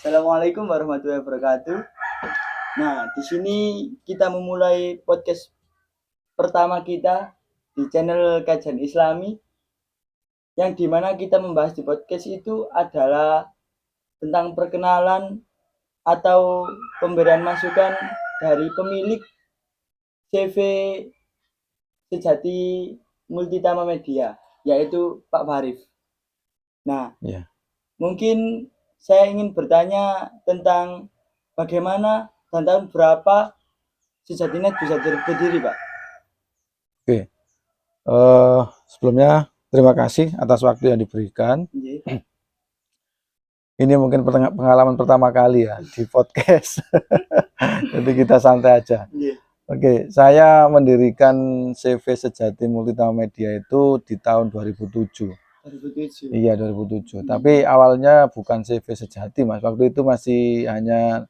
Assalamualaikum warahmatullahi wabarakatuh. Nah, di sini kita memulai podcast pertama kita di channel Kajian Islami, yang dimana kita membahas di podcast itu adalah tentang perkenalan atau pemberian masukan dari pemilik CV Sejati Multitama Media, yaitu Pak Farif. Nah, Ya. mungkin saya ingin bertanya tentang bagaimana dan tahun berapa Sejatinet bisa berdiri, Pak. Oke. Sebelumnya terima kasih atas waktu yang diberikan. Ini mungkin pengalaman pertama kali ya di podcast. Jadi kita santai aja. Oke, saya mendirikan CV Sejati Multitama Media itu di tahun 2007. 2007. Iya, 2007. Tapi awalnya bukan CV Sejati, Mas. Waktu itu masih hanya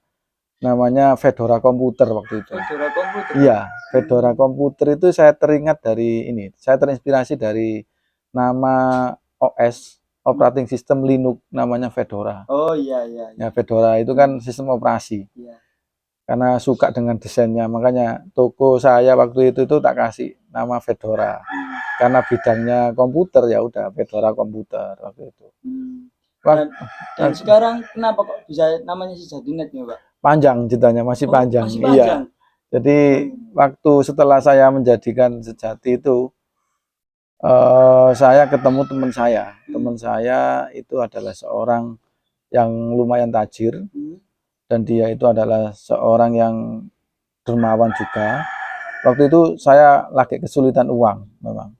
namanya Fedora Komputer waktu itu. Fedora Komputer. Iya, Fedora Komputer itu saya teringat dari ini. Saya terinspirasi dari nama OS, operating system Linux, namanya Fedora. Oh iya. Ya, Fedora itu kan sistem operasi. Iya. Karena suka dengan desainnya, makanya toko saya waktu itu tak kasih nama Fedora. Karena bidangnya komputer, ya udah Fedora Komputer waktu itu. Dan sekarang kenapa kok bisa namanya Sejatinet nih, Pak? Panjang ceritanya, masih panjang. Masih panjang. Iya. Jadi waktu setelah saya menjadikan Sejati itu, saya ketemu teman saya. Teman saya itu adalah seorang yang lumayan tajir, dan dia itu adalah seorang yang dermawan juga. Waktu itu saya lagi kesulitan uang memang.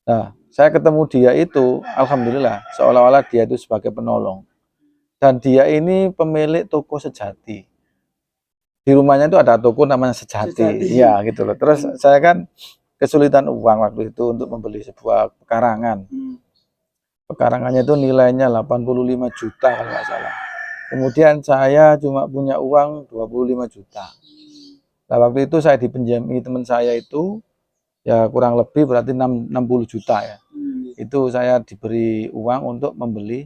Nah, saya ketemu dia itu, alhamdulillah, seolah-olah dia itu sebagai penolong. Dan dia ini pemilik toko Sejati. Di rumahnya itu ada toko namanya Sejati. Iya, gitu loh. Terus saya kan kesulitan uang waktu itu untuk membeli sebuah pekarangan. Pekarangannya itu nilainya 85 juta kalau nggak salah. Kemudian saya cuma punya uang 25 juta. Nah, waktu itu saya dipinjami teman saya itu, ya kurang lebih berarti 60 juta ya. Itu saya diberi uang untuk membeli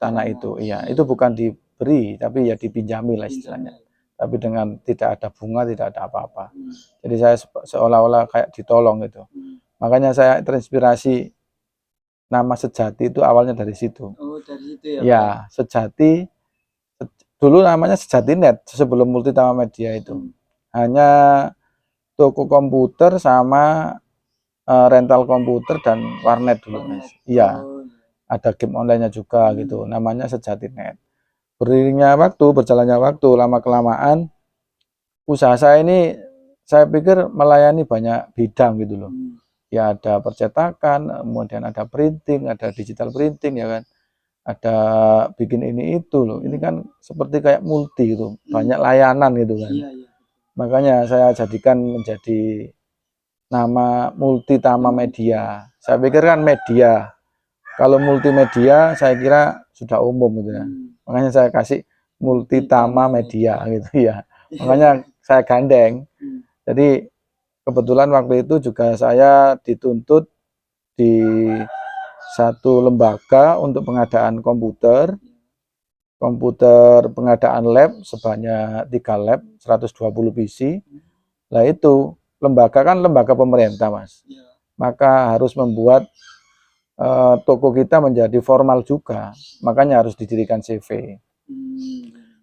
tanah itu. Iya, itu bukan diberi, tapi ya dipinjami lah istilahnya. Tapi dengan tidak ada bunga, tidak ada apa-apa. Jadi saya seolah-olah kayak ditolong gitu. Makanya saya terinspirasi nama Sejati itu awalnya dari situ. Oh, dari situ ya, ya Pak? Sejati, dulu namanya Sejatinet sebelum Multitama Media itu. Hanya toko komputer sama rental komputer dan warnet dulu, Mas. Iya. Ada game online-nya juga gitu. Namanya Sejatinet. Beriringnya waktu, berjalannya waktu, lama-kelamaan usaha saya ini saya pikir melayani banyak bidang gitu loh. Ya ada percetakan, kemudian ada printing, ada digital printing ya kan. Ada bikin ini itu loh. Ini kan seperti kayak multi gitu, banyak layanan gitu kan. Makanya saya jadikan menjadi nama Multitama Media. Saya pikir kan media. Kalau multimedia saya kira sudah umum gitu ya. Makanya saya kasih Multitama Media gitu ya. Makanya saya gandeng. Jadi kebetulan waktu itu juga saya dituntut di satu lembaga untuk pengadaan komputer pengadaan lab sebanyak 3 lab 120 PC. Nah itu lembaga kan lembaga pemerintah, Mas. Maka harus membuat toko kita menjadi formal juga, makanya harus didirikan CV.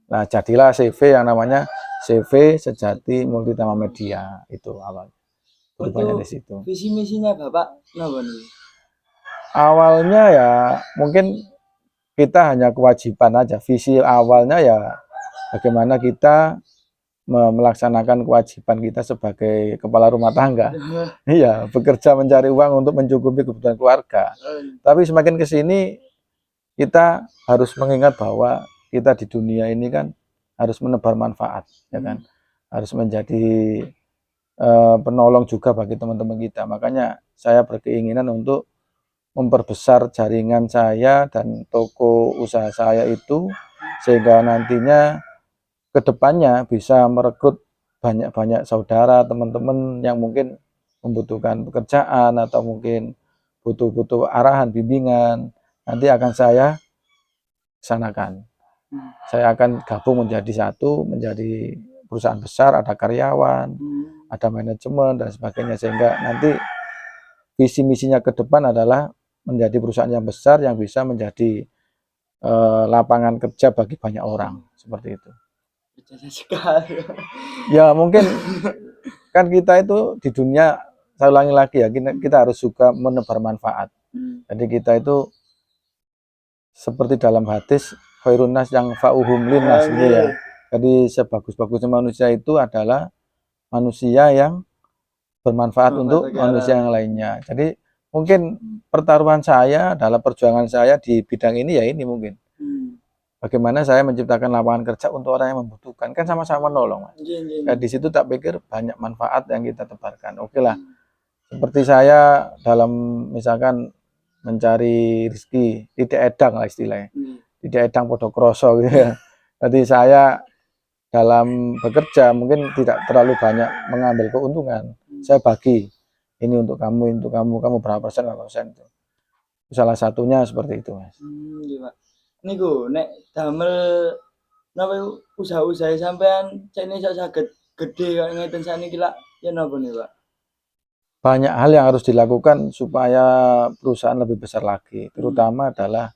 Nah jadilah CV yang namanya CV Sejati Multitama Media itu awal. Berubahnya di situ. Visi misinya Bapak kenapa nih? Awalnya ya mungkin kita hanya kewajiban aja. Visi awalnya ya bagaimana kita melaksanakan kewajiban kita sebagai kepala rumah tangga. Iya, bekerja mencari uang untuk mencukupi kebutuhan keluarga. Tapi semakin ke sini kita harus mengingat bahwa kita di dunia ini kan harus menebar manfaat, ya kan? Harus menjadi penolong juga bagi teman-teman kita. Makanya saya berkeinginan untuk memperbesar jaringan saya dan toko usaha saya itu, sehingga nantinya kedepannya bisa merekrut banyak-banyak saudara, teman-teman yang mungkin membutuhkan pekerjaan atau mungkin butuh arahan, bimbingan, nanti akan saya sanakan. Saya akan gabung menjadi satu, menjadi perusahaan besar, ada karyawan, ada manajemen dan sebagainya, sehingga nanti visi misinya ke depan adalah menjadi perusahaan yang besar yang bisa menjadi lapangan kerja bagi banyak orang, seperti itu. Berjasa sekali. Ya mungkin kan kita itu di dunia, saya ulangi lagi ya, kita harus suka menebar manfaat. Jadi kita itu seperti dalam hadis, khairun nas yang fa'uhum linnas gitu ya. Jadi sebagus-bagusnya manusia itu adalah manusia yang bermanfaat untuk manusia yang lainnya. Jadi mungkin pertaruhan saya dalam perjuangan saya di bidang ini ya ini mungkin. Bagaimana saya menciptakan lapangan kerja untuk orang yang membutuhkan, kan sama-sama menolong, Mas. Nah, di situ tak pikir banyak manfaat yang kita tebarkan. Oke lah, seperti saya dalam misalkan mencari rezeki, tidak edang lah istilahnya, tidak edang podo kroso gitu ya. Jadi saya dalam bekerja mungkin tidak terlalu banyak mengambil keuntungan. Saya bagi, ini untuk kamu berapa persen, berapa persen itu. Salah satunya seperti itu, Mas. Niku nek damel napa usaha-usaha sampean cek ini saged gede kaya ngeten sakniki lak ya napa nih, Pak? Banyak hal yang harus dilakukan supaya perusahaan lebih besar lagi, terutama adalah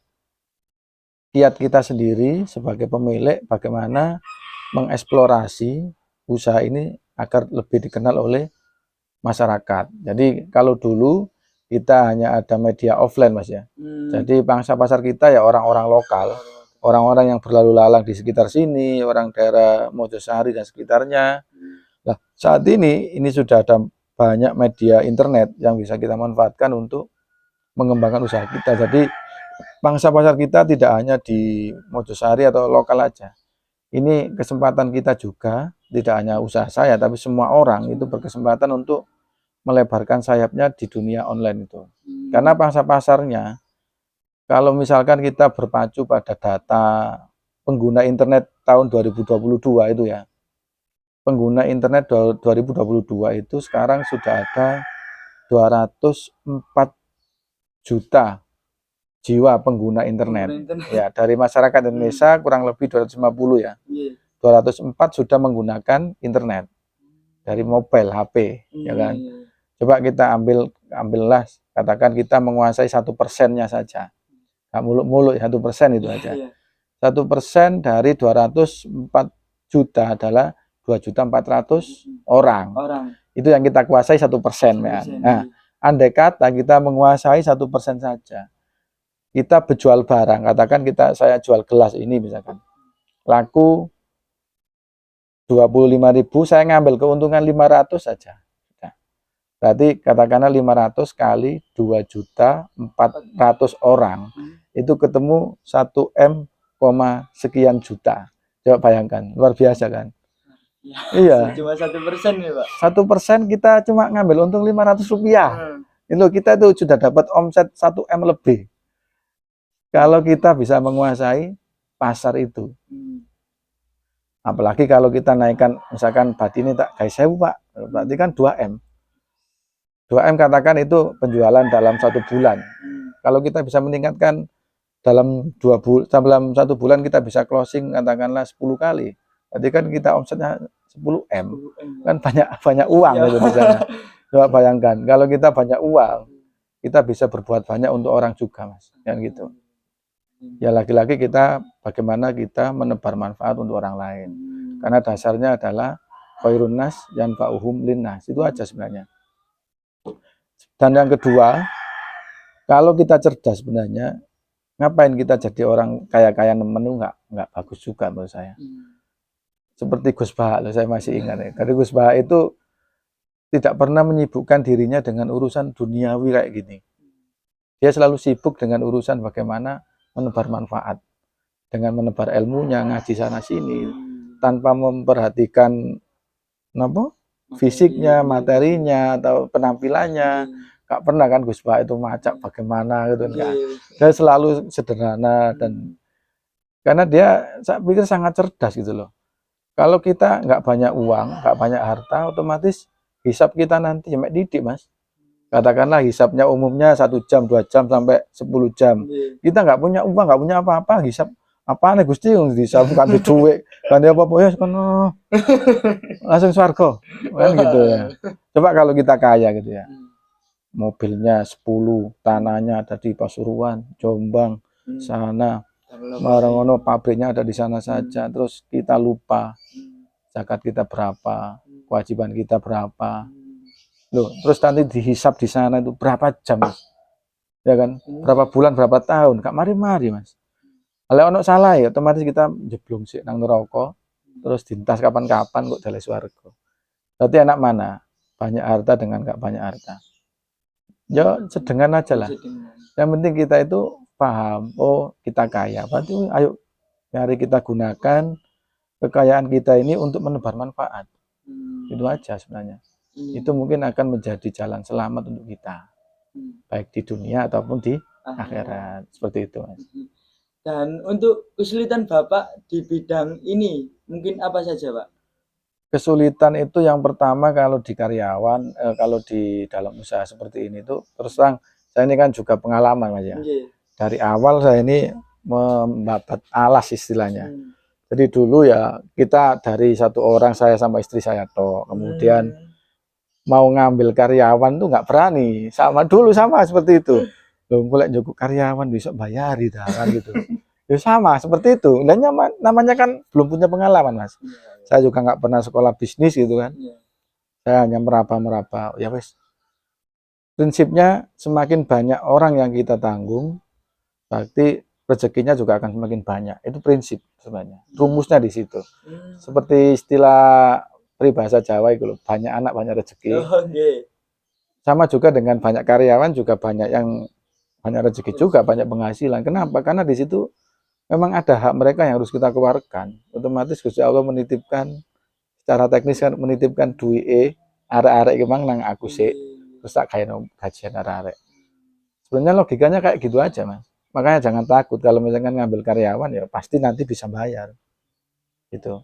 kiat kita sendiri sebagai pemilik bagaimana mengeksplorasi usaha ini agar lebih dikenal oleh masyarakat. Jadi kalau dulu kita hanya ada media offline, Mas ya. Jadi pangsa pasar kita ya orang-orang lokal, orang-orang yang berlalu lalang di sekitar sini, orang daerah Mojosari dan sekitarnya. Nah, saat ini sudah ada banyak media internet yang bisa kita manfaatkan untuk mengembangkan usaha kita. Jadi pangsa pasar kita tidak hanya di Mojosari atau lokal aja. Ini kesempatan kita juga, tidak hanya usaha saya, tapi semua orang itu berkesempatan untuk melebarkan sayapnya di dunia online itu. Karena pangsa pasarnya, kalau misalkan kita berpacu pada data pengguna internet tahun 2022 itu ya, pengguna internet 2022 itu sekarang sudah ada 204 juta jiwa pengguna internet. Ya, dari masyarakat Indonesia kurang lebih 250 ya. 204 sudah menggunakan internet dari mobile HP, ya kan. Coba kita ambillah, katakan kita menguasai 1%-nya saja, nggak muluk-muluk 1% itu aja. 1% dari 204 juta adalah 2.400.000 orang. Itu yang kita kuasai 1%, ya. Nah, andai kata kita menguasai 1% saja, kita berjual barang, katakan saya jual gelas ini misalkan, laku 25.000, saya ngambil keuntungan 500 saja. Berarti katakanlah 500 kali 2.400.000 orang, itu ketemu 1 M, sekian juta. Coba bayangkan, luar biasa kan? Ya, iya. Cuma 1% ya, Pak. 1% kita cuma ngambil untung 500 rupiah. Itu kita itu sudah dapat omset 1 M lebih. Kalau kita bisa menguasai pasar itu. Apalagi kalau kita naikkan, misalkan badi ini tak guys 1000, Pak. Berarti kan 2 M. 2 M katakan itu penjualan dalam 1 bulan. Kalau kita bisa meningkatkan dalam 1 bulan kita bisa closing katakanlah 10 kali. Berarti kan kita omsetnya 10 M. Kan banyak uang gitu di sana. Coba bayangkan, kalau kita banyak uang, kita bisa berbuat banyak untuk orang juga, Mas. Kan gitu. Ya lagi-lagi kita bagaimana kita menebar manfaat untuk orang lain. Karena dasarnya adalah khairun nas yanfa'uhum linnas. Itu aja sebenarnya. Dan yang kedua, kalau kita cerdas sebenarnya, ngapain kita jadi orang kaya-kaya menu, nggak bagus juga menurut saya. Seperti Gus Baha, saya masih ingat ya. Dari Gus Baha itu tidak pernah menyibukkan dirinya dengan urusan duniawi kayak gini. Dia selalu sibuk dengan urusan bagaimana menebar manfaat. Dengan menebar ilmunya, ngaji sana sini, tanpa memperhatikan fisiknya, materinya, atau penampilannya. Gak pernah kan Gus Baha itu macak bagaimana gitu kan. Dia selalu sederhana, dan karena dia saya pikir sangat cerdas gitu loh. Kalau kita nggak banyak uang, nggak banyak harta, otomatis hisap kita nanti cuma didik, Mas. Katakanlah hisapnya umumnya 1 jam, 2 jam sampai 10 jam. Kita nggak punya uang, nggak punya apa-apa, hisap apane Gusti wong disapu kan duwe kan apa-apa ya kono langsung swarga kan gitu ya. Coba kalau kita kaya gitu ya, mobilnya 10, tanahnya ada di Pasuruan, Jombang, sana, Marangono, pabriknya ada di sana saja, terus kita lupa zakat kita berapa, kewajiban kita berapa, loh, terus nanti dihisap di sana itu berapa jam, ya kan, berapa bulan, berapa tahun, gak mari-mari mas. Kalau ono salah ya otomatis kita jeblung sih nang neraka, terus dintas kapan-kapan kok dalem swarga. Berarti anak mana? Banyak harta dengan gak banyak harta. Ya sedengan aja lah. Yang penting kita itu paham, oh kita kaya. Berarti ayo mari kita gunakan kekayaan kita ini untuk menebar manfaat. Itu aja sebenarnya. Itu mungkin akan menjadi jalan selamat untuk kita. Baik di dunia ataupun di akhirat. Seperti itu mas. Dan untuk kesulitan Bapak di bidang ini mungkin apa saja Pak? Kesulitan itu yang pertama kalau di karyawan, kalau di dalam usaha seperti ini tuh terus terang saya ini kan juga pengalaman mas ya. Dari awal saya ini membabat alas istilahnya. Jadi dulu ya kita dari satu orang, saya sama istri saya toh, kemudian mau ngambil karyawan tuh nggak berani, sama dulu sama seperti itu. Loh, mulai cukup karyawan bisa bayari kan gitu. Ya sama seperti itu. Dan namanya kan belum punya pengalaman mas. Saya juga nggak pernah sekolah bisnis gitu kan. Saya hanya meraba-meraba. Ya wes. Prinsipnya semakin banyak orang yang kita tanggung, berarti rezekinya juga akan semakin banyak. Itu prinsip sebenarnya. Rumusnya di situ. Seperti istilah peribahasa Jawa itu loh, banyak anak banyak rezeki. Sama juga dengan banyak karyawan juga banyak yang banyak rezeki juga, banyak penghasilan. Kenapa? Karena di situ memang ada hak mereka yang harus kita keluarkan. Otomatis Gusti Allah menitipkan secara teknis kan menitipkan duit arek-arek kemang nang aku sih, terus tak kayak gajian arek-arek. Sebenarnya logikanya kayak gitu aja mas. Makanya jangan takut kalau misalkan ngambil karyawan ya pasti nanti bisa bayar. Gitu.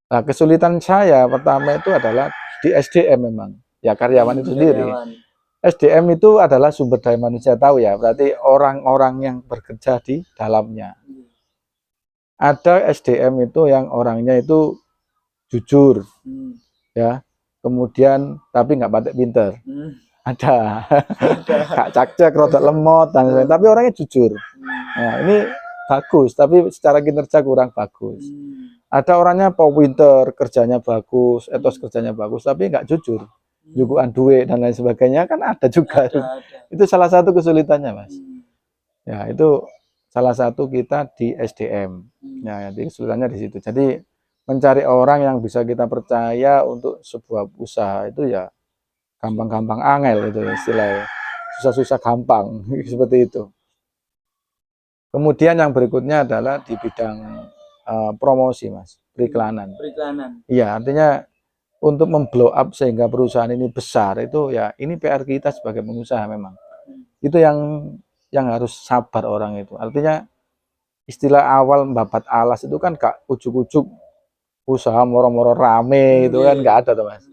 Nah kesulitan saya pertama itu adalah di SDM memang. Ya karyawan itu sendiri. SDM itu adalah sumber daya manusia tahu ya, berarti orang-orang yang bekerja di dalamnya. Ada SDM itu yang orangnya itu jujur, ya, kemudian tapi nggak patek pinter. Ada, gak cakcek, rodok lemot, dan lain-lain, tapi orangnya jujur. Nah ini bagus, tapi secara kinerja kurang bagus. Ada orangnya pinter, kerjanya bagus, etos kerjanya bagus, tapi nggak jujur. Jukuan duit dan lain sebagainya kan ada juga. Ada. Itu salah satu kesulitannya mas. Ya itu salah satu kita di SDM. Ya jadi kesulitannya di situ. Jadi mencari orang yang bisa kita percaya untuk sebuah usaha itu ya gampang-gampang angel itu istilahnya. Susah-susah gampang seperti itu. Kemudian yang berikutnya adalah di bidang promosi mas, periklanan. Periklanan. Iya artinya untuk memblow up sehingga perusahaan ini besar itu ya ini PR kita sebagai pengusaha memang. Itu yang harus sabar orang itu. Artinya istilah awal membabat alas itu kan gak ujuk-ujuk usaha moro-moro rame itu kan gak ada tuh mas.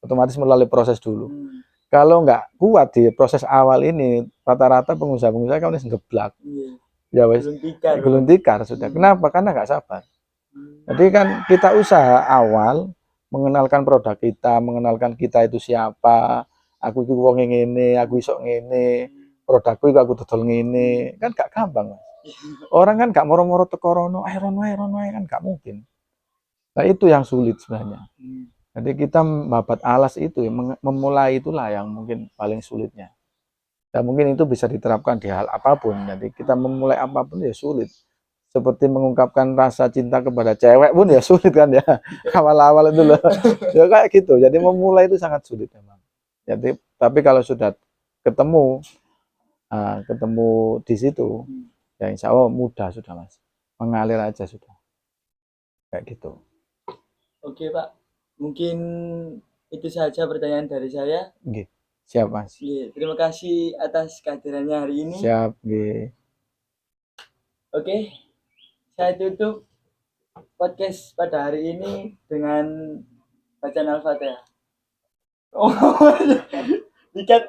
Otomatis melalui proses dulu. Kalau nggak kuat di proses awal ini rata-rata pengusaha-pengusaha kan udah geblak. Ya wes gulung tikar sudah. Kenapa? Karena nggak sabar. Jadi kan kita usaha awal mengenalkan produk kita, mengenalkan kita itu siapa, aku itu wong ngene, aku iso ngene, produkku itu aku dodol ngene, kan gak gampang. Orang kan gak moro-moro teko rono, rono kan gak mungkin. Nah itu yang sulit sebenarnya. Jadi kita membabat alas itu, memulai itulah yang mungkin paling sulitnya. Dan mungkin itu bisa diterapkan di hal apapun. Jadi kita memulai apapun ya sulit. Seperti mengungkapkan rasa cinta kepada cewek pun ya sulit kan ya awal-awal itu loh ya kayak gitu. Jadi memulai itu sangat sulit memang. Jadi tapi kalau sudah ketemu di situ ya insya Allah mudah sudah mas, mengalir aja sudah kayak gitu. Oke Pak, mungkin itu saja pertanyaan dari saya. Oke, siap mas. Terima kasih atas kehadirannya hari ini. Siap. Oke. Saya tutup podcast pada hari ini dengan bacaan Al-Fatihah. Oh, dikat,